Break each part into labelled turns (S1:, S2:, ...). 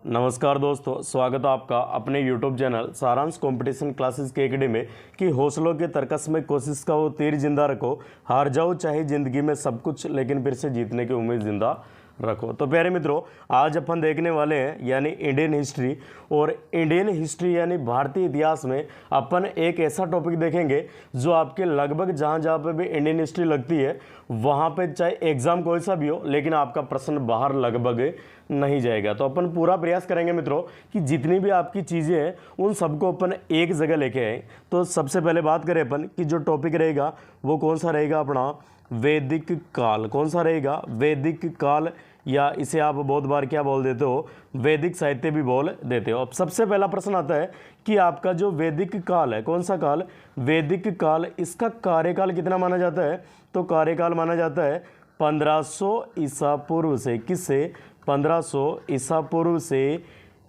S1: नमस्कार दोस्तों, स्वागत है आपका अपने YouTube चैनल सारांश कंपटीशन क्लासेस के एकेडमी में कि हौसलों के तर्कस में कोशिश का वो तीर जिंदा रखो, हार जाओ चाहे ज़िंदगी में सब कुछ लेकिन फिर से जीतने की उम्मीद जिंदा रखो। तो प्यारे मित्रों, आज अपन देखने वाले हैं यानी इंडियन हिस्ट्री, और इंडियन हिस्ट्री यानी भारतीय इतिहास में अपन एक ऐसा टॉपिक देखेंगे जो आपके लगभग जहाँ जहाँ पे भी इंडियन हिस्ट्री लगती है वहाँ पे चाहे एग्ज़ाम कोई सा भी हो लेकिन आपका प्रश्न बाहर लगभग नहीं जाएगा। तो अपन पूरा प्रयास करेंगे मित्रों कि जितनी भी आपकी चीज़ें हैं उन सबको अपन एक जगह लेके आए। तो सबसे पहले बात करें अपन कि जो टॉपिक रहेगा वो कौन सा रहेगा अपना वैदिक काल। कौन सा रहेगा? वैदिक काल, या इसे आप बहुत बार क्या बोल देते हो, वैदिक साहित्य भी बोल देते हो। अब सबसे पहला प्रश्न आता है कि आपका जो वैदिक काल है, कौन सा काल? वैदिक काल, इसका कार्यकाल कितना माना जाता है? तो कार्यकाल माना जाता है 1500 ईसा पूर्व से, किससे? 1500 ईसा पूर्व से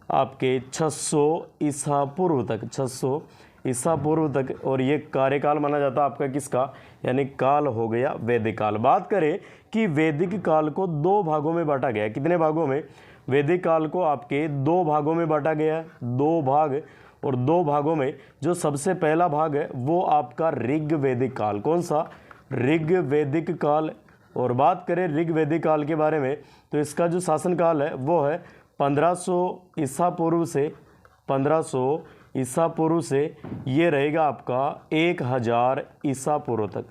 S1: आपके 600 ईसा पूर्व तक, 600 ईसा पूर्व तक, और ये कार्यकाल माना जाता है आपका किसका? यानी काल हो गया वैदिक काल। बात करें कि वैदिक काल को दो भागों में बांटा गया है। कितने भागों में? वैदिक काल को आपके दो भागों में बांटा गया है, दो भाग, और दो भागों में जो सबसे पहला भाग है वो आपका ऋग वैदिक काल। कौन सा? ऋग वैदिक काल। और बात करें ऋग वैदिक काल के बारे में तो इसका जो शासनकाल है वो है 1500 ईसा पूर्व से, 1500 ईसा पूर्व से ये रहेगा आपका 1000 ईसा पूर्व तक।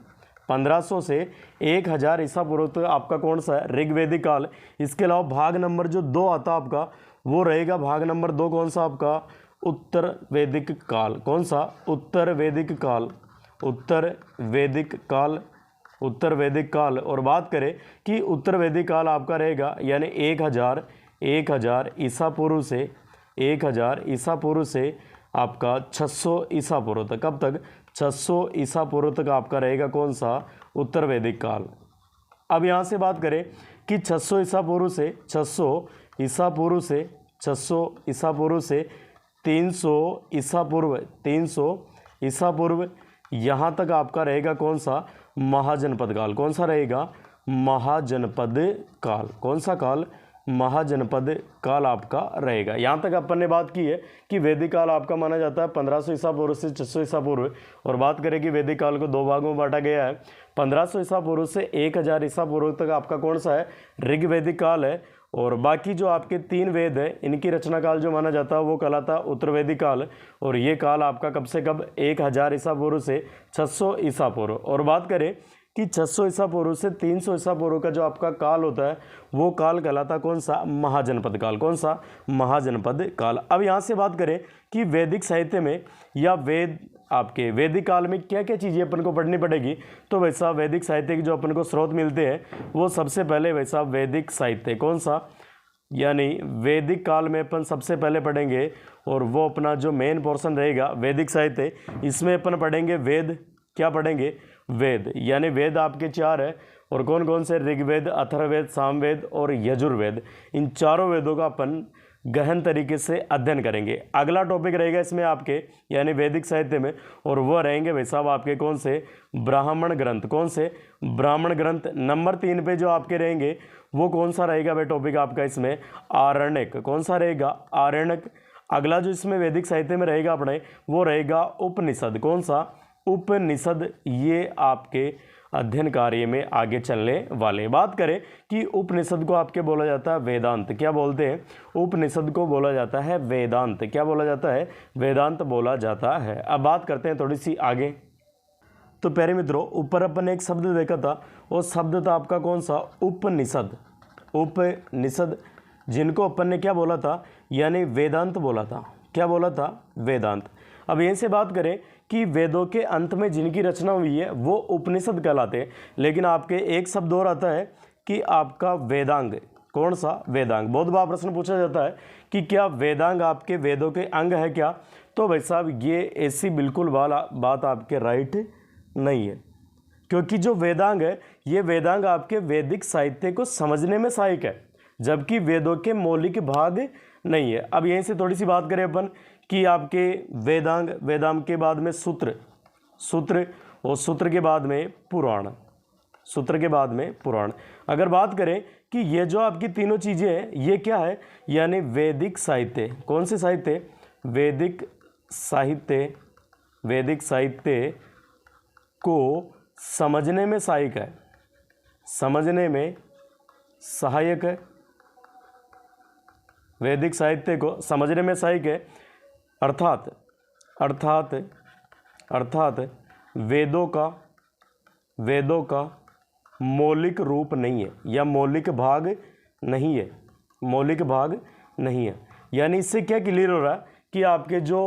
S1: 1500 से 1000 ईसा पूर्व तक आपका कौन सा है? ऋग्वैदिक काल। इसके अलावा भाग नंबर जो 2 आता है आपका वो रहेगा भाग नंबर 2, कौन सा आपका? उत्तर वैदिक काल। कौन सा? उत्तर वैदिक काल। उत्तर वैदिक काल, उत्तर वैदिक काल। और बात करें कि उत्तर वैदिक काल आपका रहेगा यानी 1000 ईसा पूर्व से, 1000 ईसा पूर्व से आपका 600 ईसा पूर्व तक। कब तक? 600 ईसा पूर्व तक आपका रहेगा कौन सा? उत्तर वैदिक काल। अब यहाँ से बात करें कि 600 ईसा पूर्व से, 600 ईसा पूर्व से, 600 ईसा पूर्व से 300 ईसा पूर्व, 300 ईसा पूर्व यहाँ तक आपका रहेगा कौन सा? महाजनपद काल। कौन सा रहेगा? महाजनपद काल। कौन सा काल? महाजनपद काल आपका रहेगा। यहाँ तक अपन ने बात की है कि वैदिक काल आपका माना जाता है 1500 ईसा पूर्व से 600 ईसा पूर्व। और बात करें कि वैदिक काल को दो भागों में बांटा गया है, 1500 ईसा पूर्व से 1000 ईसा पूर्व तक आपका कौन सा है? ऋग्वैदिक काल है। और बाकी जो आपके 3 वेद है इनकी रचना काल जो माना जाता है वो कहलाता है उत्तर वैदिक काल। और ये काल आपका कब से कब? 1000 ईसा पूर्व से 600 ईसा पूर्व। और बात करें कि 600 ईसा पूर्व से 300 ईसा पूर्व का जो आपका काल होता है वो काल कहलाता कौन सा? महाजनपद काल। कौन सा? महाजनपद काल। अब यहाँ से बात करें कि वैदिक साहित्य में या वेद आपके वैदिक काल में क्या क्या चीज़ें अपन को पढ़नी पड़ेगी, तो वैसा वैदिक साहित्य के जो अपन को स्रोत मिलते हैं वो सबसे पहले वैसा वैदिक साहित्य। कौन सा? यानी वैदिक काल में अपन सबसे पहले पढ़ेंगे, और वो अपना जो मेन पोर्शन रहेगा वैदिक साहित्य, इसमें अपन पढ़ेंगे वेद। क्या पढ़ेंगे? वेद। यानी वेद आपके 4 है, और कौन कौन से? ऋग्वेद, अथर्ववेद, सामवेद और यजुर्वेद। इन चारों वेदों का अपन गहन तरीके से अध्ययन करेंगे। अगला टॉपिक रहेगा इसमें आपके यानी वैदिक साहित्य में, और वह रहेंगे भाई साहब आपके कौन से? ब्राह्मण ग्रंथ। कौन से? ब्राह्मण ग्रंथ। नंबर 3 पे जो आपके रहेंगे वो कौन सा रहेगा भाई टॉपिक आपका इसमें? आरण्यक। कौन सा रहेगा? आरण्यक। अगला जो इसमें वैदिक साहित्य में रहेगा अपने वो रहेगा उपनिषद। कौन सा? उपनिषद। ये आपके अध्ययन कार्य में आगे चलने वाले। बात करें कि उपनिषद को आपके बोला जाता है वेदांत। क्या बोलते हैं? उपनिषद को बोला जाता है वेदांत। क्या बोला जाता है? वेदांत बोला जाता है। अब बात करते हैं थोड़ी सी आगे। तो प्यारे मित्रों, ऊपर अपन ने एक शब्द देखा था, वो शब्द था आपका कौन सा? उपनिषद। उपनिषद, जिनको अपन ने क्या बोला था? यानी वेदांत बोला था। क्या बोला था? वेदांत। अब यहीं से बात करें कि वेदों के अंत में जिनकी रचना हुई है वो उपनिषद कहलाते हैं। लेकिन आपके एक शब्द और आता है कि आपका वेदांग। कौन सा? वेदांग। बहुत बार प्रश्न पूछा जाता है कि क्या वेदांग आपके वेदों के अंग है क्या? तो भाई साहब ये ऐसी बिल्कुल वाला बात आपके राइट नहीं है, क्योंकि जो वेदांग है ये वेदांग आपके वैदिक साहित्य को समझने में सहायक है, जबकि वेदों के मौलिक भाग नहीं है। अब यहीं से थोड़ी सी बात करें अपन कि आपके वेदांग, वेदांग के बाद में सूत्र, सूत्र, और सूत्र के बाद में पुराण, सूत्र के बाद में पुराण। अगर बात करें कि ये जो आपकी तीनों चीज़ें हैं ये क्या है, यानी वैदिक साहित्य। कौन से साहित्य? वैदिक साहित्य। वैदिक साहित्य को समझने में सहायक है, समझने में सहायक है। वैदिक साहित्य को समझने में सहायक है, अर्थात अर्थात अर्थात वेदों का मौलिक रूप नहीं है या मौलिक भाग नहीं है, मौलिक भाग नहीं है। यानी इससे क्या क्लियर हो रहा है कि आपके जो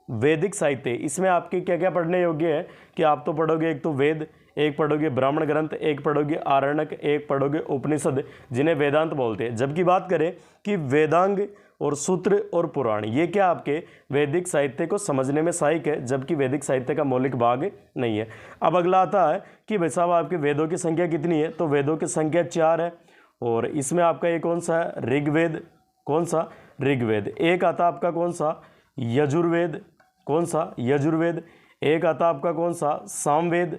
S1: वैदिक साहित्य इसमें आपके क्या क्या पढ़ने योग्य है कि आप तो पढ़ोगे एक तो वेद, एक पढ़ोगे ब्राह्मण ग्रंथ, एक पढ़ोगे आरण्यक, एक पढ़ोगे उपनिषद जिन्हें वेदांत बोलते हैं। जबकि बात करें कि वेदांग और सूत्र और पुराण ये क्या आपके वैदिक साहित्य को समझने में सहायक है, जबकि वैदिक साहित्य का मौलिक भाग नहीं है। अब अगला आता है कि भाई साहब आपके वेदों की संख्या कितनी है, तो वेदों की संख्या 4 है और इसमें आपका ये कौन सा है, ऋग्वेद। कौन सा? ऋग्वेद। एक आता आपका कौन सा, यजुर्वेद। कौन सा? यजुर्वेद। एक आता आपका कौन सा, सामवेद।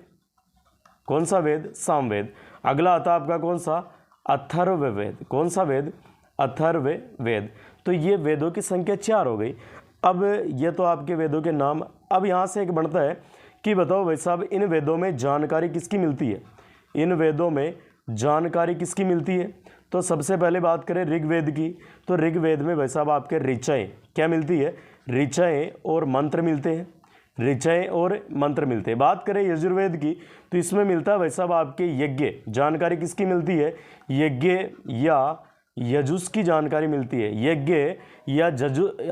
S1: कौन सा वेद? सामवेद। अगला आता आपका कौन सा, अथर्ववेद। कौन सा वेद? अथर्ववेद। तो ये वेदों की संख्या 4 हो गई। अब ये तो आपके वेदों के नाम। अब यहाँ से एक बनता है कि बताओ भाई साहब इन वेदों में जानकारी किसकी मिलती है, इन वेदों में जानकारी किसकी मिलती है। तो सबसे पहले बात करें ऋग्वेद की, तो ऋग्वेद में भाई साहब आपके ऋचाएँ क्या मिलती है, ऋचाएँ और मंत्र मिलते हैं, ऋचाएँ और मंत्र मिलते हैं। बात करें यजुर्वेद की तो इसमें मिलता है भाई साहब आपके यज्ञ। जानकारी किसकी मिलती है, यज्ञ या यजुस की जानकारी मिलती है, यज्ञ या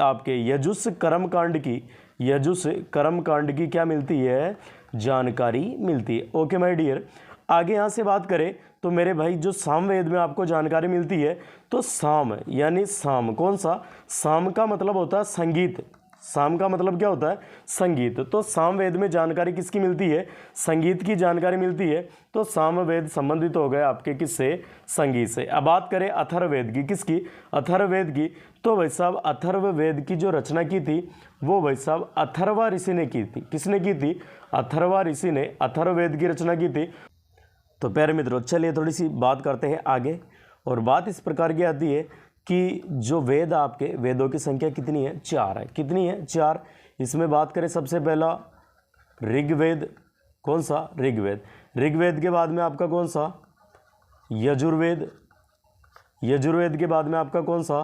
S1: आपके यजुस कर्मकांड की, यजुस कर्मकांड की क्या मिलती है, जानकारी मिलती है। ओके माय डियर, आगे यहाँ से बात करें तो मेरे भाई जो सामवेद में आपको जानकारी मिलती है, तो साम यानी साम। कौन सा? साम का मतलब होता है संगीत। साम का मतलब क्या होता है, संगीत। तो सामवेद में जानकारी किसकी मिलती है, संगीत की जानकारी मिलती है। तो सामवेद संबंधित हो गए आपके किससे, संगीत से। अब बात करें अथर्ववेद की, किसकी, अथर्ववेद की। तो भाई साहब अथर्ववेद की जो रचना की थी वो भाई साहब अथर्वा ऋषि ने की थी। किसने की थी, अथर्वा ऋषि ने अथर्ववेद की रचना की थी। तो प्यारे मित्रों चलिए थोड़ी सी बात करते हैं आगे, और बात इस प्रकार की आती है कि जो वेद आपके वेदों की संख्या कितनी है, 4 है। कितनी है, 4। इसमें बात करें सबसे पहला ऋग्वेद। कौन सा? ऋग्वेद। ऋग्वेद के बाद में आपका कौन सा, यजुर्वेद। यजुर्वेद के बाद में आपका कौन सा,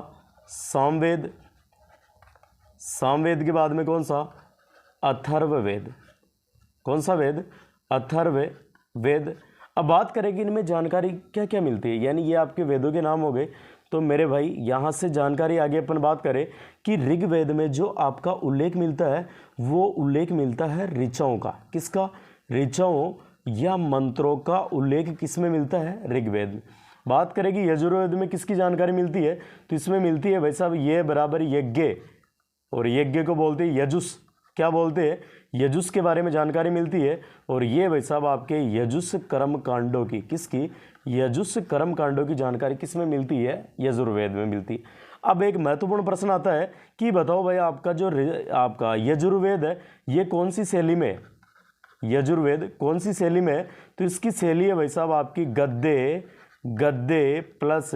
S1: सामवेद। सामवेद के बाद में कौन सा, अथर्ववेद। कौन सा वेद, अथर्ववेद। अब बात करें कि इनमें जानकारी क्या क्या मिलती है, यानी ये आपके वेदों के नाम हो गए। तो मेरे भाई यहाँ से जानकारी आगे अपन बात करें कि ऋग्वेद में जो आपका उल्लेख मिलता है वो उल्लेख मिलता है ऋचाओं का। किसका? ऋचाओं या मंत्रों का उल्लेख किस में मिलता है, ऋग्वेद में। बात करें कि यजुर्वेद में किसकी जानकारी मिलती है, तो इसमें मिलती है भाई साहब ये बराबर यज्ञ, और यज्ञ को बोलते हैं यजुस। क्या बोलते हैं, यजुस के बारे में जानकारी मिलती है। और ये भाई साहब आपके यजुस कर्म कांडों की, किसकी, यजुस कर्म कांडों की जानकारी किस में मिलती है, यजुर्वेद में मिलती है। अब एक महत्वपूर्ण प्रश्न आता है कि बताओ भाई आपका जो आपका यजुर्वेद है ये कौन सी शैली में है, यजुर्वेद कौन सी शैली में है। तो इसकी शैली है भाई साहब आपकी गद्य प्लस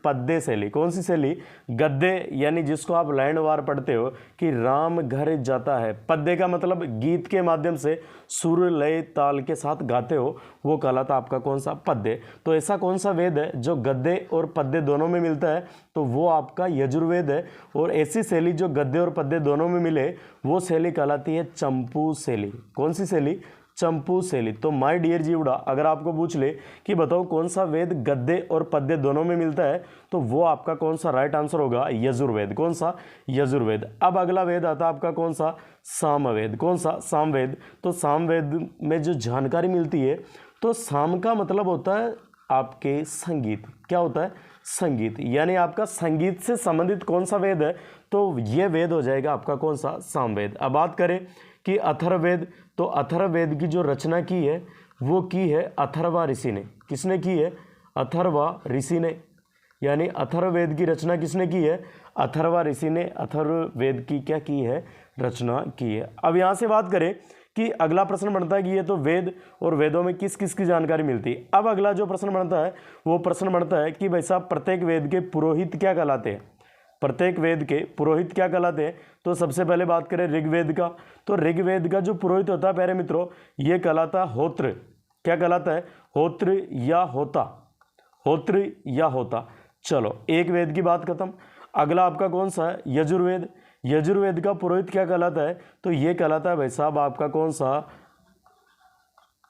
S1: पद्य शैली। कौन सी शैली, गद्य यानी जिसको आप लाइन वार पढ़ते हो कि राम घर जाता है। पद्य का मतलब गीत के माध्यम से सुर लय ताल के साथ गाते हो, वो कहलाता आपका कौन सा, पद्य। तो ऐसा कौन सा वेद है जो गद्य और पद्य दोनों में मिलता है, तो वो आपका यजुर्वेद है। और ऐसी शैली जो गद्य और पद्य दोनों में मिले वो शैली कहलाती है चंपू शैली। कौन सी शैली, चंपू शैली। तो माय डियर जीवड़ा अगर आपको पूछ ले कि बताओ कौन सा वेद गद्य और पद्य दोनों में मिलता है, तो वो आपका कौन सा राइट आंसर होगा, यजुर्वेद। कौन सा, यजुर्वेद। अब अगला वेद आता है आपका कौन सा, सामवेद। कौन सा, सामवेद। तो सामवेद में जो जानकारी मिलती है, तो साम का मतलब होता है आपके संगीत। क्या होता है, संगीत। यानी आपका संगीत से संबंधित कौन सा वेद है, तो ये वेद हो जाएगा आपका कौन सा, सामवेद। अब बात करें कि अथर्ववेद, तो अथर्ववेद की जो रचना की है वो की है अथर्वा ऋषि ने। किसने की है, अथर्वा ऋषि ने। यानी अथर्ववेद की रचना किसने की है, अथर्वा ऋषि ने अथर्ववेद की क्या की है, रचना की है। अब यहाँ से बात करें कि अगला प्रश्न बनता है कि ये तो वेद और वेदों में किस किस की जानकारी मिलती है। अब अगला जो प्रश्न बनता है वो प्रश्न बनता है कि भाई साहब प्रत्येक वेद के पुरोहित क्या कहलाते हैं, प्रत्येक वेद के पुरोहित क्या कहलाते हैं। तो सबसे पहले बात करें ऋग्वेद का, तो ऋग्वेद का जो पुरोहित होता है प्यारे मित्रों ये कहलाता है होत्र। क्या कहलाता है, होत्र या होता, होत्र या होता। चलो एक वेद की बात खत्म। अगला आपका कौन सा है, यजुर्वेद। यजुर्वेद का पुरोहित क्या कहलाता है, तो ये कहलाता है भाई साहब आपका कौन सा,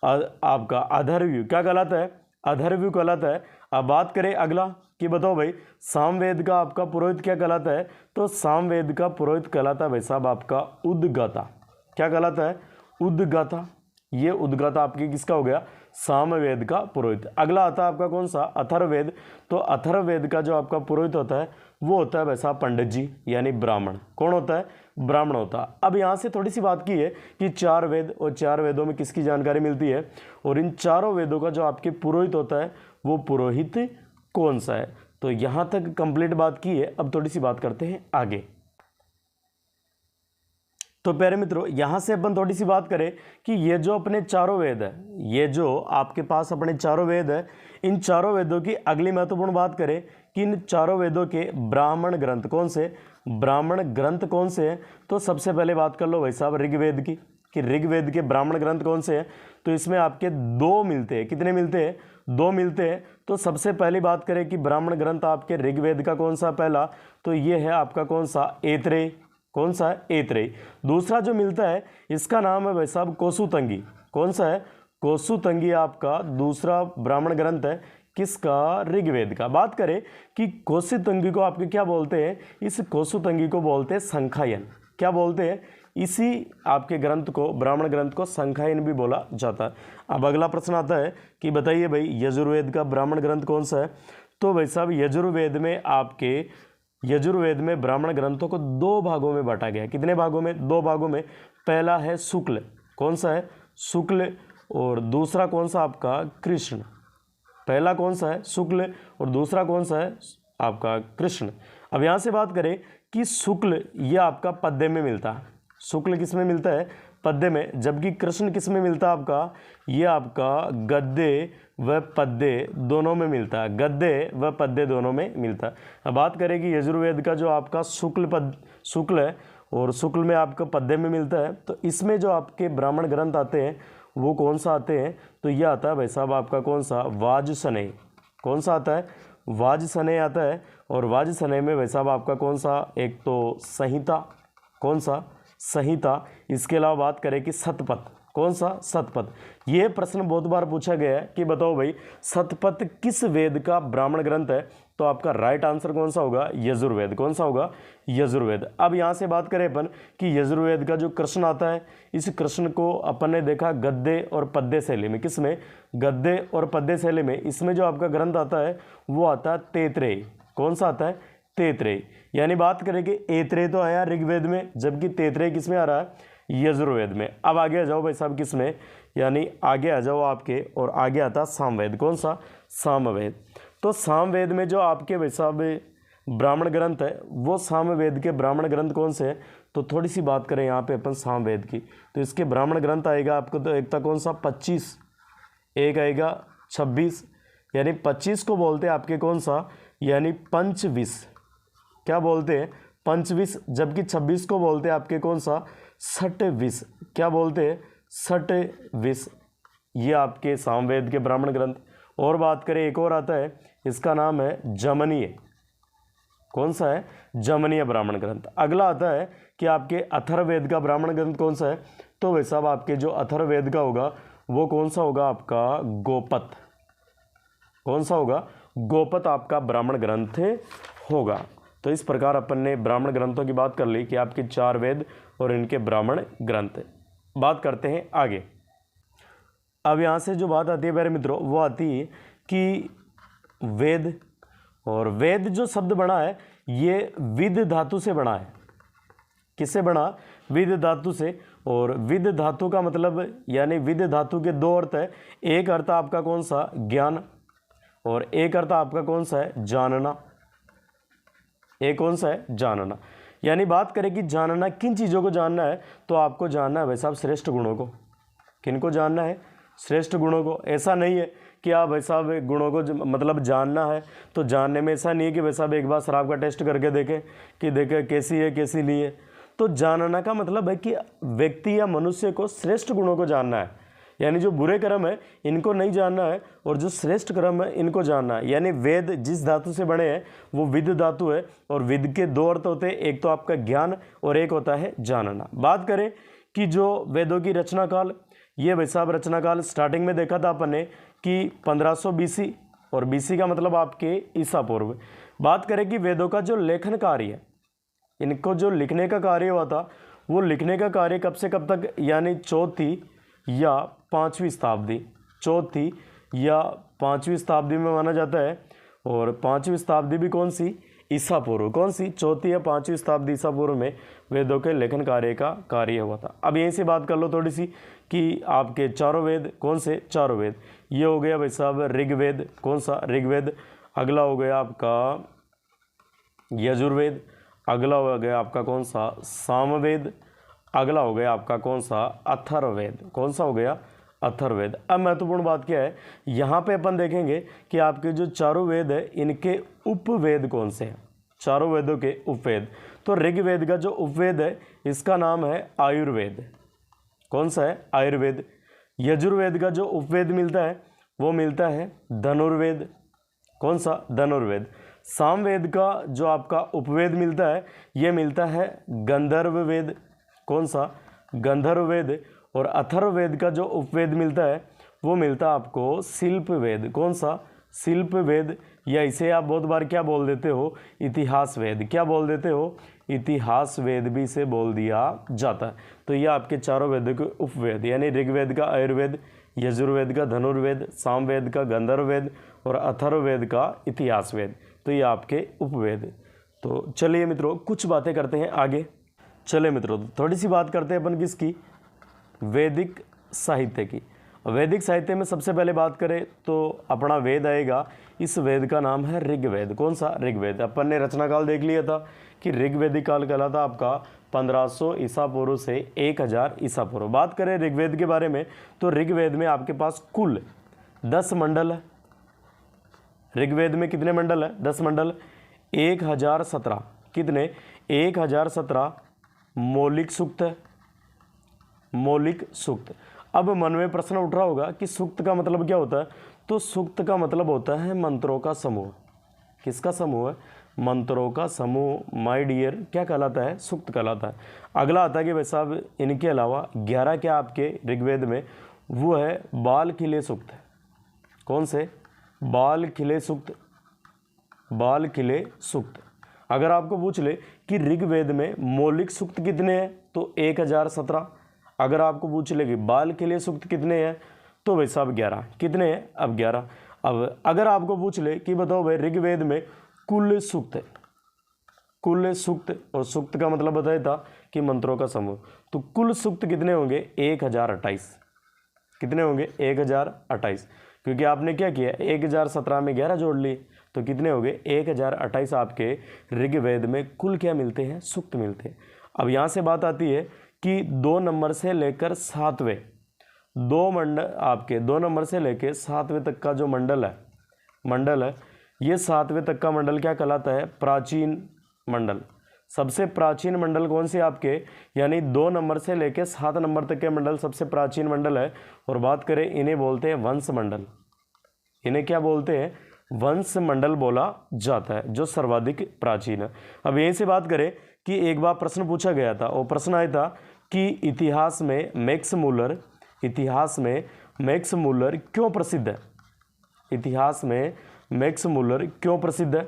S1: आपका अधर्व्यू। क्या कहलाता है, अधर्व्यू कहलाता है। अब बात करें अगला कि बताओ भाई सामवेद का आपका पुरोहित क्या कहलाता है, तो सामवेद का पुरोहित कहलाता है भाई साहब आपका उद्गाता। क्या कहलाता है, उद्गाता। ये उद्गाता आपकी किसका हो गया, सामवेद का पुरोहित। अगला आता है आपका कौन सा, अथर्ववेद। तो अथर्ववेद का जो आपका पुरोहित होता है वो होता है वैसा पंडित जी यानी ब्राह्मण। कौन होता है, ब्राह्मण होता है। अब यहाँ से थोड़ी सी बात की है कि 4 वेद और 4 वेदों में किसकी जानकारी मिलती है, और इन चारों वेदों का जो आपके पुरोहित होता है वो पुरोहित कौन सा है। तो यहाँ तक कंप्लीट बात की है। अब थोड़ी सी बात करते हैं आगे। तो प्यारे मित्रों यहाँ से अपन थोड़ी सी बात करें कि ये जो अपने चारों वेद है, ये जो आपके पास अपने चारों वेद है, इन चारों वेदों की अगली महत्वपूर्ण बात करें कि इन चारों वेदों के ब्राह्मण ग्रंथ कौन से, ब्राह्मण ग्रंथ कौन से हैं। तो सबसे पहले बात कर लो भाई साहब ऋग्वेद की, कि ऋग्वेद के ब्राह्मण ग्रंथ कौन से हैं। तो इसमें आपके 2 मिलते हैं। कितने मिलते हैं, 2 मिलते हैं। तो सबसे पहली बात करें कि ब्राह्मण ग्रंथ आपके ऋग्वेद का कौन सा पहला, तो ये है आपका कौन सा, ऐत्रेय। कौन सा है, ऐत्रेय। दूसरा जो मिलता है इसका नाम है भाई साहब कौसुतंगी। कौन सा है, कौसुतंगी आपका दूसरा ब्राह्मण ग्रंथ है किसका, ऋग्वेद का। बात करें कि कौसुतंगी को आपके क्या बोलते हैं, इस कौसुतंगी को बोलते हैं संख्यायन। क्या बोलते हैं, इसी आपके ग्रंथ को, ब्राह्मण ग्रंथ को संख्यायन भी बोला जाता है। अब अगला प्रश्न आता है कि बताइए भाई यजुर्वेद का ब्राह्मण ग्रंथ कौन सा है। तो भाई साहब यजुर्वेद में आपके, यजुर्वेद में ब्राह्मण ग्रंथों को 2 भागों में बांटा गया है। कितने भागों में, 2 भागों में। पहला है शुक्ल। कौन सा है, शुक्ल। और दूसरा कौन सा आपका, कृष्ण। पहला कौन सा है, शुक्ल, और दूसरा कौन सा है आपका कृष्ण। अब यहाँ से बात करें कि शुक्ल ये आपका पद्य में मिलता है। शुक्ल किस में मिलता है, पद्य में। जबकि कृष्ण किस में मिलता है आपका, ये आपका गद्य व पद्य दोनों में मिलता है। गद्य व पद्य दोनों में मिलता है। अब बात करें कि यजुर्वेद का जो आपका शुक्ल है और शुक्ल में आपका पद्य में मिलता है, तो इसमें जो आपके ब्राह्मण ग्रंथ आते हैं वो कौन सा आते हैं, तो ये आता है भाई साहब आपका कौन सा, वाजसनेय। कौन सा आता है, वाजसनेय आता है। और वाजसनेय में भाई साहब आपका कौन सा, एक तो संहिता। कौन सा, संहिता। इसके अलावा बात करें कि शतपथ। कौन सा, शतपथ। ये प्रश्न बहुत बार पूछा गया है कि बताओ भाई शतपथ किस वेद का ब्राह्मण ग्रंथ है। तो आपका राइट आंसर कौन सा होगा, यजुर्वेद। कौन सा होगा, यजुर्वेद। अब यहाँ से बात करें अपन कि यजुर्वेद का जो कृष्ण आता है, इस कृष्ण को अपन ने देखा गद्य और पद्य शैली में। किसमें, गद्य और पद्य शैली में। इसमें जो आपका ग्रंथ आता है वो आता है तैत्रेय। कौन सा आता है, तैत्रेय। यानी बात करें कि ऐत्रेय तो आया ऋग्वेद में, जबकि तैत्रेय किस में आ रहा है, यजुर्वेद में। अब आगे आ जाओ भाई साहब किस में, यानी आगे आ जाओ आपके, और आगे आता सामवेद। कौन सा, सामवेद। तो सामवेद में जो आपके भाई साहब ब्राह्मण ग्रंथ है वो सामवेद के ब्राह्मण ग्रंथ कौन से हैं। तो थोड़ी सी बात करें यहाँ पे अपन सामवेद की, तो इसके ब्राह्मण ग्रंथ आएगा आपको, तो एक था कौन सा 25, एक आएगा 26, यानी 25 को बोलते हैं आपके कौन सा, यानी पंचविश। क्या बोलते हैं, पंचविश। जबकि 26 को बोलते हैं आपके कौन सा, षटविश। क्या बोलते हैं, षटविश। ये आपके सामवेद के ब्राह्मण ग्रंथ। और बात करें एक और आता है, इसका नाम है जमनीय। कौन सा है, जमनीय ब्राह्मण ग्रंथ। अगला आता है कि आपके अथर्ववेद का ब्राह्मण ग्रंथ कौन सा है। तो भाई साहब आपके जो अथर्ववेद का होगा वो कौन सा होगा आपका, गोपत। कौन सा होगा, गोपत आपका ब्राह्मण ग्रंथ होगा। तो इस प्रकार अपन ने ब्राह्मण ग्रंथों की बात कर ली कि आपके 4 वेद और इनके ब्राह्मण ग्रंथ। बात करते हैं आगे। अब यहाँ से जो बात आती है मेरे मित्रों वो आती है कि वेद, और वेद जो शब्द बना है ये विद धातु से बना है। किससे बना, विद धातु से। और विद धातु का मतलब, यानी विद धातु के 2 अर्थ है। एक अर्थ आपका कौन सा, ज्ञान, और एक अर्थ आपका कौन सा है, जानना। एक कौन सा है, जानना। यानी बात करें कि जानना, किन चीज़ों को जानना है, तो आपको जानना है भाई साहब श्रेष्ठ गुणों को। किन को जानना है? श्रेष्ठ गुणों को। ऐसा नहीं है कि आप भाई साहब गुणों को मतलब जानना है, तो जानने में ऐसा नहीं है कि भाई साहब एक बार शराब का टेस्ट करके देखें कि देखें कैसी है कैसी नहीं है। तो जानना का मतलब है कि व्यक्ति या मनुष्य को श्रेष्ठ गुणों को जानना है, यानी जो बुरे कर्म है इनको नहीं जानना है, और जो श्रेष्ठ कर्म है इनको जानना है। यानी वेद जिस धातु से बने हैं वो विद धातु है, और विद के दो अर्थ होते हैं, एक तो आपका ज्ञान और एक होता है जानना। बात करें कि जो वेदों की रचना काल, ये भाई साहब रचना काल स्टार्टिंग में देखा था अपन ने कि 1500 BC, और BC का मतलब आपके ईसा पूर्व। बात करें कि वेदों का जो लेखन कार्य है, इनको जो लिखने का कार्य हुआ था, वो लिखने का कार्य कब से कब तक, यानी चौथी या पाँचवीं शताब्दी, चौथी या पाँचवीं शताब्दी में माना जाता है। और पाँचवीं शताब्दी भी कौन सी? ईसा पूर्व। कौन सी? चौथी या पाँचवीं शताब्दी ईसा पूर्व में वेदों के लेखन कार्य का कार्य हुआ था। अब यहीं से बात कर लो थोड़ी सी कि आपके चारों वेद कौन से? चारों वेद। ये हो गया भाई साहब ऋग्वेद। कौन सा? ऋग्वेद। अगला हो गया आपका यजुर्वेद। अगला हो गया आपका कौन सा? सामवेद। अगला हो गया आपका कौन सा? अथर्ववेद। कौन सा हो गया? अथर्ववेद। अब महत्वपूर्ण बात क्या है, यहाँ पे अपन देखेंगे कि आपके जो चारों वेद है इनके उपवेद कौन से हैं, चारों वेदों के उपवेद। तो ऋग्वेद का जो उपवेद है इसका नाम है आयुर्वेद। कौन सा है? आयुर्वेद। यजुर्वेद का जो उपवेद मिलता है वो मिलता है धनुर्वेद। कौन सा? धनुर्वेद। सामवेद का जो आपका उपवेद मिलता है ये मिलता है गंधर्ववेद। कौन सा? गंधर्ववेद। और अथर्ववेद का जो उपवेद मिलता है वो मिलता है आपको शिल्पवेद। कौन सा? शिल्पवेद। या इसे आप बहुत बार क्या बोल देते हो? इतिहास वेद। क्या बोल देते हो? इतिहास वेद भी इसे बोल दिया जाता है। तो ये आपके चारों वेदों के उपवेद, यानी ऋग्वेद का आयुर्वेद, यजुर्वेद का धनुर्वेद, सामवेद का गंधर्ववेद और अथर्ववेद का इतिहास वेद। तो ये आपके उपवेद। तो चलिए मित्रों कुछ बातें करते हैं आगे। चले मित्रों थोड़ी सी बात करते हैं अपन किसकी? वैदिक साहित्य की। वैदिक साहित्य में सबसे पहले बात करें तो अपना वेद आएगा, इस वेद का नाम है ऋग्वेद। कौन सा? ऋग्वेद। अपन ने रचना काल देख लिया था कि ऋग्वेदिक काल कहलाता आपका 1500 ईसा पूर्व से 1000 ईसा पूर्व। बात करें ऋग्वेद के बारे में तो ऋग्वेद में आपके पास कुल 10 मंडल है। ऋग्वेद में कितने मंडल है? 10 मंडल। 1017 कितने? 1017 मौलिक सूक्त है। मौलिक सूक्त। अब मन में प्रश्न उठ रहा होगा कि सूक्त का मतलब क्या होता है? तो सूक्त का मतलब होता है मंत्रों का समूह। किसका समूह है? मंत्रों का समूह। माय डियर क्या कहलाता है? सूक्त कहलाता है। अगला आता है कि भाई साहब इनके अलावा 11 क्या आपके ऋग्वेद में, वो है बाल खिले सूक्त। कौन से? बाल खिले सूक्त। बाल खिले सूक्त। अगर आपको पूछ ले कि ऋग्वेद में मौलिक सूक्त कितने हैं तो 1017। अगर आपको पूछ ले कि बाल खिले सूक्त कितने हैं तो भाई साहब 11। कितने हैं? अब 11। अब अगर आपको पूछ ले कि बताओ भाई ऋग्वेद में कुल सूक्त, कुल सूक्त, और सूक्त का मतलब बताया था कि मंत्रों का समूह, तो कुल सूक्त कितने होंगे? 1028। कितने होंगे? 1028। क्योंकि आपने क्या किया? 1017 में 11 जोड़ लिए तो कितने हो गए? 1028 आपके ऋग्वेद में कुल क्या मिलते हैं? सूक्त मिलते हैं। अब यहाँ से बात आती है कि 2 नंबर से लेकर 7वें, 2 मंडल आपके 2 नंबर से लेकर 7वें तक का जो मंडल है ये 7वें तक का मंडल क्या कहलाता है? प्राचीन मंडल। सबसे प्राचीन मंडल कौन से आपके? यानी 2 नंबर से लेकर 7 नंबर तक के मंडल सबसे प्राचीन मंडल है। और बात करें इन्हें बोलते हैं वंश मंडल। इन्हें क्या बोलते हैं? वंश मंडल बोला जाता है, जो सर्वाधिक प्राचीन है। अब यहीं से बात करें कि एक बार प्रश्न पूछा गया था, वो प्रश्न आया था कि इतिहास में मैक्स मूलर क्यों प्रसिद्ध है? इतिहास में मैक्स मूलर क्यों प्रसिद्ध है?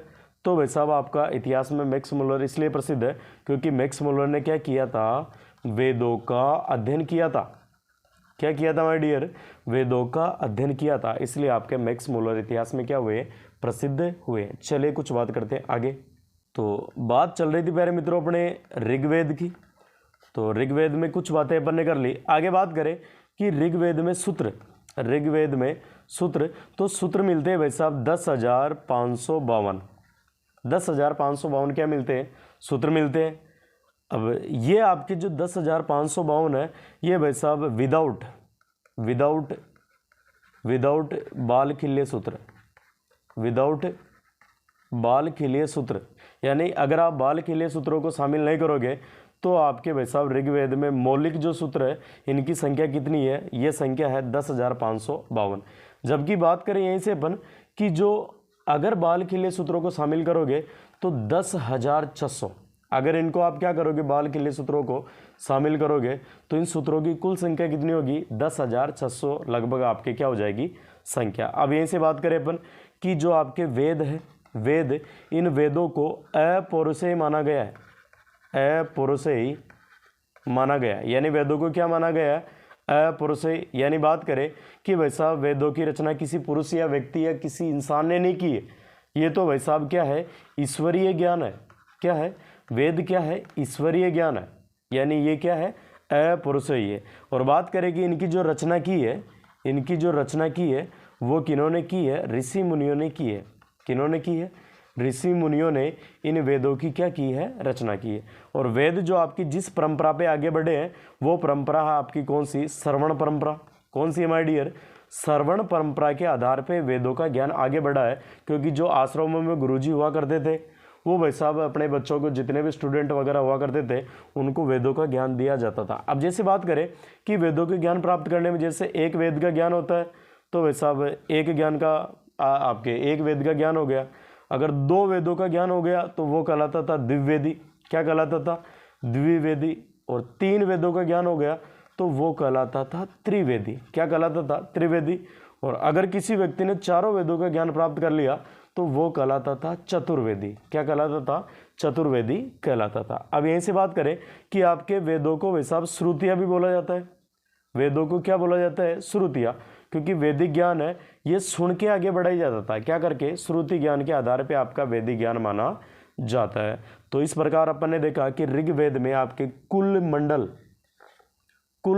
S1: तो भाई साहब आपका इतिहास में मैक्स मूलर इसलिए प्रसिद्ध है क्योंकि मैक्स मूलर ने क्या किया था? वेदों का अध्ययन किया था। क्या किया था माय डियर? वेदों का अध्ययन किया था, इसलिए आपके मैक्स मूलर इतिहास में क्या हुए? प्रसिद्ध हुए। चलिए कुछ बात करते हैं आगे। तो बात चल रही थी प्यारे मित्रों अपने ऋग्वेद की, तो ऋग्वेद में कुछ बातें अपन ने कर ली। आगे बात करें कि ऋग्वेद में सूत्र, ऋग्वेद में सूत्र, तो सूत्र मिलते हैं भाई साहब 10,552। 10,552 क्या मिलते हैं? सूत्र मिलते हैं। अब ये आपके जो 10,552 है, ये भाई साहब विदाउट बाल खिल्य सूत्र, विदाउट बाल खिल्य सूत्र, यानी अगर आप बाल खिल्य सूत्रों को शामिल नहीं करोगे तो आपके भाई साहब ऋग्वेद में मौलिक जो सूत्र है इनकी संख्या कितनी है, ये संख्या है 10,552। जबकि बात करें यहीं से अपन कि जो अगर बाल खिल्य सूत्रों को शामिल करोगे तो 10,600, अगर इनको आप क्या करोगे, बाल खिल्य सूत्रों को शामिल करोगे तो इन सूत्रों की कुल संख्या कितनी होगी, 10,600 लगभग आपके क्या हो जाएगी संख्या। अब यहीं से बात करें अपन कि जो आपके वेद है, वेद, इन वेदों को अपौरुषेय माना गया है, अपौरुषेय माना गया, यानी वेदों को क्या माना गया है, अपौरुषेय। यानी बात करें कि भाई साहब वेदों की रचना किसी पुरुष या व्यक्ति या किसी इंसान ने नहीं की है, ये तो भाई साहब क्या है, ईश्वरीय ज्ञान है। क्या है, वेद क्या है, ईश्वरीय ज्ञान है, यानी ये क्या है, अपौरुषेय है। और बात करें कि इनकी जो रचना की है, इनकी जो रचना की है वो किन्होंने की है, ऋषि मुनियों ने की है। किन्होंने की है, ऋषि मुनियों ने इन वेदों की क्या की है, रचना की है। और वेद जो आपकी जिस परंपरा पे आगे बढ़े हैं वो परंपरा है आपकी कौन सी, श्रवण परंपरा। कौन सी माय डियर, श्रवण परंपरा के आधार पे वेदों का ज्ञान आगे बढ़ा है। क्योंकि जो आश्रमों में गुरुजी हुआ करते थे वो भाई साहब अपने बच्चों को, जितने भी स्टूडेंट वगैरह हुआ करते थे उनको वेदों का ज्ञान दिया जाता था। अब जैसे बात करें कि वेदों के ज्ञान प्राप्त करने में जैसे एक वेद का ज्ञान होता है तो भाई साहब एक ज्ञान का आपके एक वेद का ज्ञान हो गया। अगर 2 वेदों का ज्ञान हो गया तो वो कहलाता था द्विवेदी। क्या कहलाता था, द्विवेदी। और 3 वेदों का ज्ञान हो गया तो वो कहलाता था त्रिवेदी। क्या कहलाता था, त्रिवेदी। और अगर किसी व्यक्ति ने 4 वेदों का ज्ञान प्राप्त कर लिया तो वो कहलाता था चतुर्वेदी। क्या कहलाता था, चतुर्वेदी कहलाता था। अब यहीं से बात करें कि आपके वेदों को वैसा श्रुतियाँ भी बोला जाता है। वेदों को क्या बोला जाता है, श्रुतियाँ, क्योंकि वैदिक ज्ञान है ये सुन के आगे बढ़ाई जाता था। क्या करके, श्रुति ज्ञान के आधार पे आपका वैदिक ज्ञान माना जाता है। तो इस प्रकार अपन ने देखा कि ऋग्वेद में आपके कुल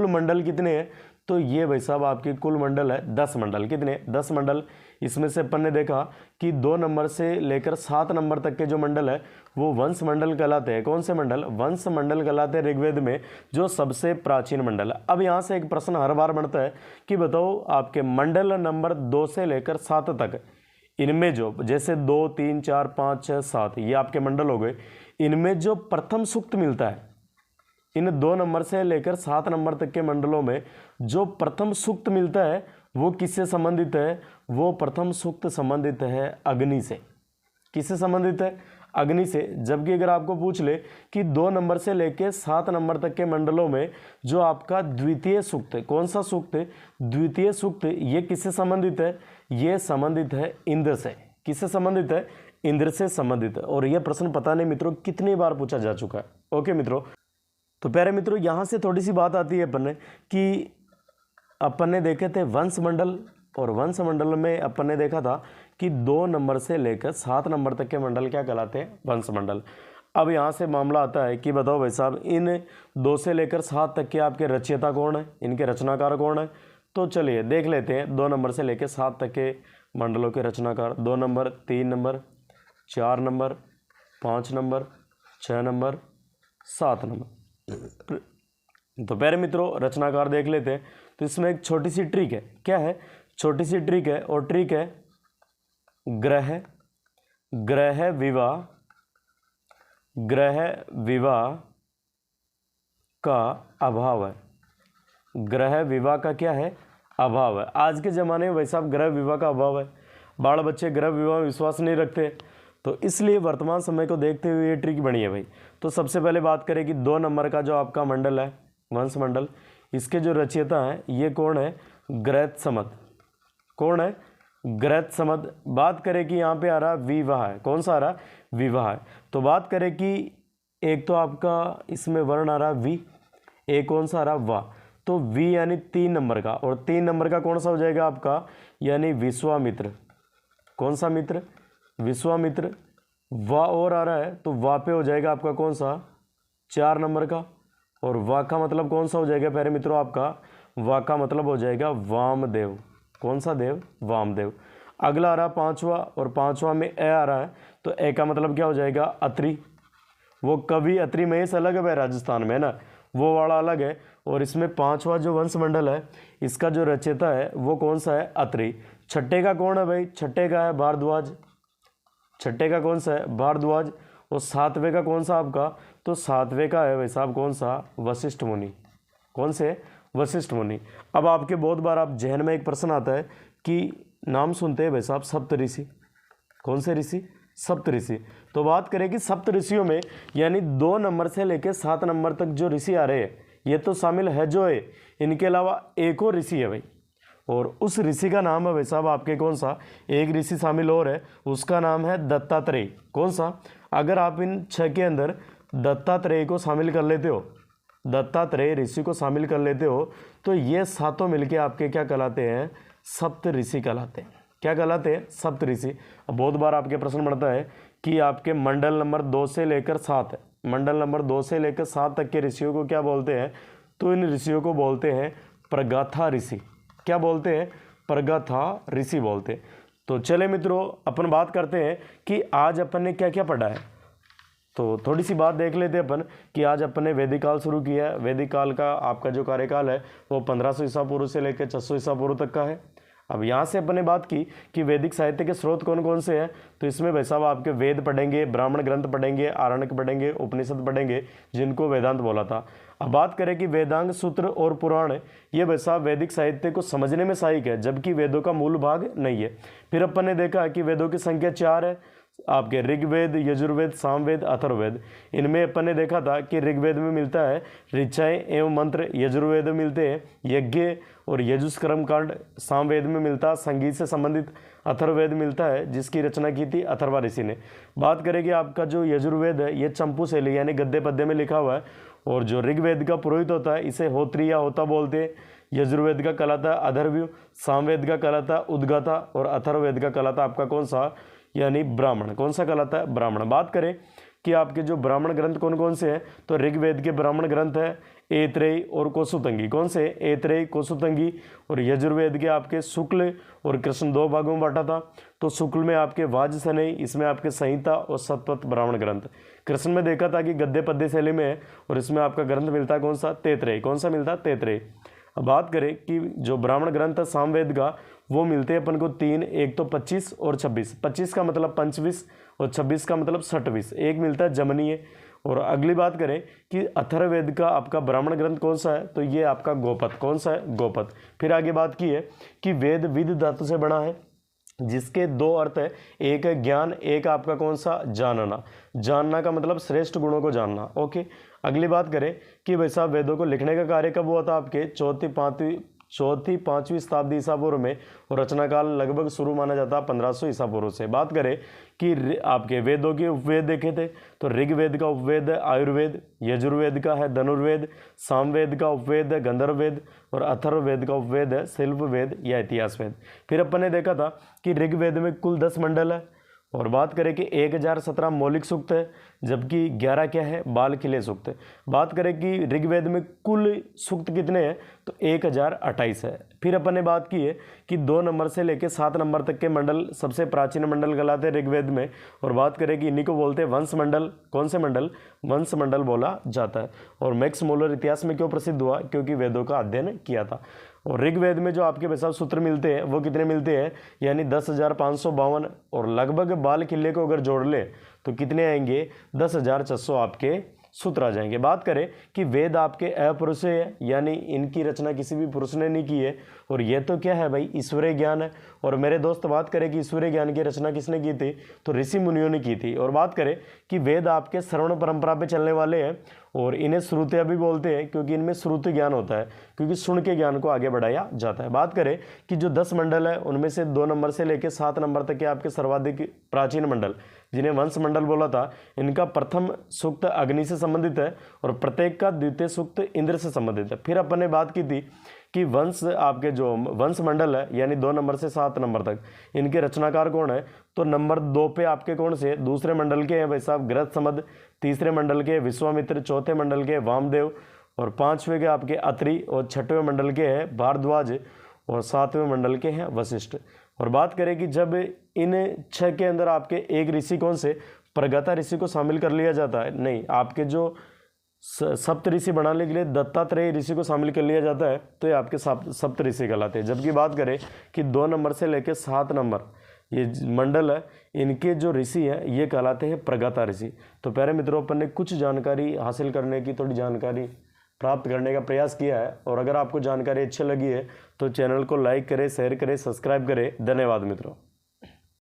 S1: मंडल कितने हैं, तो ये भाई साहब आपके कुल मंडल है 10 मंडल। कितने, 10 मंडल। इसमें से अपन ने देखा कि 2 नंबर से लेकर 7 नंबर तक के जो मंडल है वो वंश मंडल कहलाते हैं। कौन से मंडल, वंश मंडल कहलाते हैं ऋग्वेद में, जो सबसे प्राचीन मंडल है। अब यहाँ से एक प्रश्न हर बार बनता है कि बताओ आपके मंडल नंबर 2 से लेकर 7 तक, इनमें जो जैसे 2, 3, 4, 5, 6, 7 ये आपके मंडल हो गए, इनमें जो प्रथम सूक्त मिलता है, इन 2 नंबर से लेकर 7 नंबर तक के मंडलों में जो प्रथम सूक्त मिलता है वो किससे संबंधित है, वो प्रथम सूक्त संबंधित है अग्नि से। किससे संबंधित है, अग्नि से। जबकि अगर आपको पूछ ले कि 2 नंबर से लेकर 7 नंबर तक के मंडलों में जो आपका द्वितीय सूक्त है, कौन सा सूक्त है, द्वितीय सूक्त, ये किससे संबंधित है, ये संबंधित है इंद्र से। किससे संबंधित है, इंद्र से संबंधित है। और यह प्रश्न पता नहीं मित्रों कितनी बार पूछा जा चुका है। ओके मित्रों, तो प्यारे मित्रों यहाँ से थोड़ी सी बात आती है अपन ने कि अपन ने देखे थे वंश मंडल, और वंश मंडल में अपन ने देखा था कि 2 नंबर से लेकर 7 नंबर तक के मंडल क्या कहलाते हैं, वंश मंडल। अब यहाँ से मामला आता है कि बताओ भाई साहब इन 2 से लेकर 7 तक के आपके रचयिता कौन है, इनके रचनाकार कौन है। तो चलिए देख लेते हैं 2 नंबर से लेकर 7 तक के मंडलों के रचनाकार। 2 number, 3 number, 4 number, 5 number, 6 number, 7 number. तो प्यारे मित्रों रचनाकार देख लेते हैं। तो इसमें एक छोटी सी ट्रिक है। क्या है, छोटी सी ट्रिक है, और ट्रिक है ग्रह विवाह का अभाव है। ग्रह विवाह का क्या है, अभाव है। आज के ज़माने में वैसा ग्रह विवाह का अभाव है, बाल बच्चे ग्रह विवाह में विश्वास नहीं रखते, तो इसलिए वर्तमान समय को देखते हुए ये ट्रिक बनी है भाई। तो सबसे पहले बात करें कि 2 नंबर का जो आपका मंडल है, वंश मंडल, इसके जो रचयिता हैं ये कौन है, गृहस्थमद। कौन है, गृहस्थमद। बात करें कि यहाँ पे आ रहा विवाह है, कौन सा आ रहा, विवाह है। तो बात करें कि एक तो आपका इसमें वर्ण आ रहा वी, एक कौन सा आ रहा, वाह। तो वी यानी 3 नंबर का, और 3 नंबर का कौन सा हो जाएगा आपका, यानी विश्वामित्र। कौन सा मित्र, विश्वामित्र। वाह और आ रहा है तो वाह पे हो जाएगा आपका कौन सा, 4 नंबर का। और वाह का मतलब कौन सा हो जाएगा प्यारे मित्रों आपका, वाह का मतलब हो जाएगा वामदेव। कौन सा देव, वामदेव। अगला आ रहा 5वां, और 5वां में ए आ रहा है, तो ए का मतलब क्या हो जाएगा, अत्रि। वो कवि अत्रि महेश अलग है भाई, राजस्थान में है ना, वो वाला अलग है। और इसमें पांचवा जो वंश मंडल है इसका जो रचयिता है वो कौन सा है, अत्रि। छठे का कौन है भाई, छठे का है भारद्वाज, छठे का कौन सा है, भारद्वाज। और सातवें का कौन सा आपका, तो सातवें का है भाई साहब कौन सा, वशिष्ठ मुनि। कौन से, वशिष्ठ मुनि। अब आपके बहुत बार आप जहन में एक प्रश्न आता है कि नाम सुनते हैं भाई साहब सप्त ऋषि, कौन से ऋषि, सप्त ऋषि। तो बात करें कि सप्त ऋषियों में यानी 2 नंबर से लेकर 7 नंबर तक जो ऋषि आ रहे हैं ये तो शामिल है जो है, इनके अलावा एक और ऋषि है भाई, और उस ऋषि का नाम है भाई साहब आपके कौन सा, एक ऋषि शामिल और है, उसका नाम है दत्तात्रेय। कौन सा, अगर आप इन 6 के अंदर दत्तात्रेय को शामिल कर लेते हो, दत्तात्रेय ऋषि को शामिल कर लेते हो, तो ये सातों मिलके आपके क्या कहलाते हैं, सप्त ऋषि कहलाते हैं। क्या कहलाते हैं, सप्त ऋषि। अब बहुत बार आपके प्रश्न बढ़ता है कि आपके मंडल नंबर 2 से लेकर 7 है, मंडल नंबर 2 से लेकर 7 तक के ऋषियों को क्या बोलते हैं, तो इन ऋषियों को बोलते हैं प्रगाथा ऋषि। क्या बोलते हैं, प्रगाथा ऋषि बोलते हैं। तो चले मित्रों अपन बात करते हैं कि आज अपन ने क्या क्या पढ़ा है। तो थोड़ी सी बात देख लेते हैं अपन कि आज अपन ने वैदिक काल शुरू किया है। वैदिक काल का आपका जो कार्यकाल है वो 1500 ईसा पूर्व से लेकर 600 ईसा पूर्व तक का है। अब यहाँ से अपन ने बात की कि वैदिक साहित्य के स्रोत कौन कौन से हैं, तो इसमें भाई साहब आपके वेद पढ़ेंगे, ब्राह्मण ग्रंथ पढ़ेंगे, आरण्यक पढ़ेंगे, उपनिषद पढ़ेंगे, जिनको वेदांत बोला था। अब बात करें कि वेदांग, सूत्र और पुराण ये भाई साहब वैदिक साहित्य को समझने में सहायक है, जबकि वेदों का मूल भाग नहीं है। फिर अपन ने देखा कि वेदों की संख्या 4 है, आपके ऋग्वेद, यजुर्वेद, सामवेद, अथर्ववेद। इनमें अपन ने देखा था कि ऋग्वेद में मिलता है ऋचाएँ एवं मंत्र, यजुर्वेद में मिलते हैं यज्ञ और यजुष्कर्म कांड, सामवेद में मिलता संगीत से संबंधित, अथर्ववेद मिलता है जिसकी रचना की थी अथर्वा ऋषि ने। बात करें कि आपका जो यजुर्वेद है ये चंपू शैली यानी गद्य पद्य में लिखा हुआ है, और जो ऋग्वेद का पुरोहित होता है इसे होत्री या होता बोलते हैं। यजुर्वेद का कहलाता है अधर्व्यू, सामवेद का कहलाता है उद्गाता, और अथर्ववेद का कहलाता है आपका कौन सा, यानी ब्राह्मण। कौन सा कहलाता है, ब्राह्मण। बात करें कि आपके जो ब्राह्मण ग्रंथ कौन कौन से हैं, तो ऋग्वेद के ब्राह्मण ग्रंथ है ऐत्रेय और कोसुतंगी। कौन से, ऐत्रेय, कोसुतंगी। और यजुर्वेद के आपके शुक्ल और कृष्ण 2 भागों में बांटा था। तो शुक्ल में आपके वाजसनेय, इसमें आपके संहिता और शतपथ ब्राह्मण ग्रंथ। कृष्ण में देखा था कि गद्य पद्य शैली में है, और इसमें आपका ग्रंथ मिलता है कौन सा, तैत्रेय। कौन सा मिलता है, तैत्रेय। अब बात करें कि जो ब्राह्मण ग्रंथ है सामवेद का, वो मिलते हैं अपन को 3, एक तो 25 और 26। 25 का मतलब पंचविश और 26 का मतलब षटविश। एक मिलता है जमनीय। और अगली बात करें कि अथर्ववेद का आपका ब्राह्मण ग्रंथ कौन सा है, तो ये आपका गोपथ। कौन सा है, गोपथ। फिर आगे बात की है कि वेद विद धातु से बना है, जिसके 2 अर्थ है, एक है ज्ञान, एक आपका कौन सा, जानना। जानना का मतलब श्रेष्ठ गुणों को जानना। ओके। अगली बात करें कि भाई साहब वेदों को लिखने का कार्य कब हुआ था, आपके चौथी पांचवीं शताब्दी ईसा पूर्व में, और रचनाकाल लगभग शुरू माना जाता है 1500 ईसा पूर्व से। बात करें कि आपके वेदों के उपवेद देखे थे, तो ऋग्वेद का उपवेद है आयुर्वेद, यजुर्वेद का है धनुर्वेद, सामवेद का उपवेद है गंधर्ववेद, और अथर्ववेद का उपवेद है शिल्पवेद या इतिहास वेद। फिर अपन ने देखा था कि ऋग्वेद में कुल 10 मंडल है, और बात करें कि 1017 मौलिक सूक्त है, जबकि 11 क्या है, बाल खिले सूक्त है। बात करें कि ऋग्वेद में कुल सूक्त कितने हैं, तो 1028 है। फिर अपन ने बात की है कि 2 नंबर से लेकर 7 नंबर तक के मंडल सबसे प्राचीन मंडल कहलाते हैं ऋग्वेद में, और बात करें कि इन्हीं को बोलते हैं वंश मंडल। कौन से मंडल, वंश मंडल बोला जाता है। और मैक्स मूलर इतिहास में क्यों प्रसिद्ध हुआ, क्योंकि वेदों का अध्ययन किया था। और ऋग्वेद में जो आपके वैसा सूत्र मिलते हैं वो कितने मिलते हैं, यानी 10,552, और लगभग बाल किले को अगर जोड़ ले तो कितने आएंगे, 10,600 आपके सूत्र आ जाएंगे। बात करें कि वेद आपके अपुरुष है, यानी इनकी रचना किसी भी पुरुष ने नहीं की है, और ये तो क्या है भाई, ईश्वरीय ज्ञान है। और मेरे दोस्त बात करें कि ईश्वरीय ज्ञान की रचना किसने की थी, तो ऋषि मुनियों ने की थी। और बात करें कि वेद आपके श्रवण परंपरा पे चलने वाले हैं, और इन्हें श्रुतियाँ भी बोलते हैं, क्योंकि इनमें श्रुति ज्ञान होता है, क्योंकि सुन के ज्ञान को आगे बढ़ाया जाता है। बात करें कि जो 10 मंडल है उनमें से 2 नंबर से लेकर 7 नंबर तक के आपके सर्वाधिक प्राचीन मंडल, जिन्हें वंश मंडल बोला था, इनका प्रथम सूक्त अग्नि से संबंधित है, और प्रत्येक का द्वितीय सूक्त इंद्र से संबंधित है। फिर अपन ने बात की थी कि वंश आपके जो वंश मंडल है, यानी 2 नंबर से 7 नंबर तक, इनके रचनाकार कौन है, तो नंबर 2 पे आपके कौन से, दूसरे मंडल के हैं भाई साहब गृहस्थ समद, तीसरे मंडल के विश्वामित्र, चौथे मंडल के वामदेव, और 5वें के आपके अत्रि, और 6वें मंडल के हैं भारद्वाज, और 7वें मंडल के हैं वशिष्ठ। और बात करें कि जब इन 6 के अंदर आपके एक ऋषि कौन से, प्रगता ऋषि को शामिल कर लिया जाता है? नहीं, आपके जो सप्त ऋषि बनाने के लिए दत्तात्रेय ऋषि को शामिल कर लिया जाता है, तो ये आपके सप्त ऋषि कहलाते हैं। जबकि बात करें कि 2 नंबर से लेकर 7 नंबर ये मंडल है, इनके जो ऋषि हैं ये कहलाते हैं प्रगता ऋषि। तो प्यारे मित्रों, अपन ने कुछ जानकारी हासिल करने की, थोड़ी जानकारी प्राप्त करने का प्रयास किया है। और अगर आपको जानकारी अच्छी लगी है तो चैनल को लाइक करें, शेयर करें, सब्सक्राइब करें। धन्यवाद मित्रों।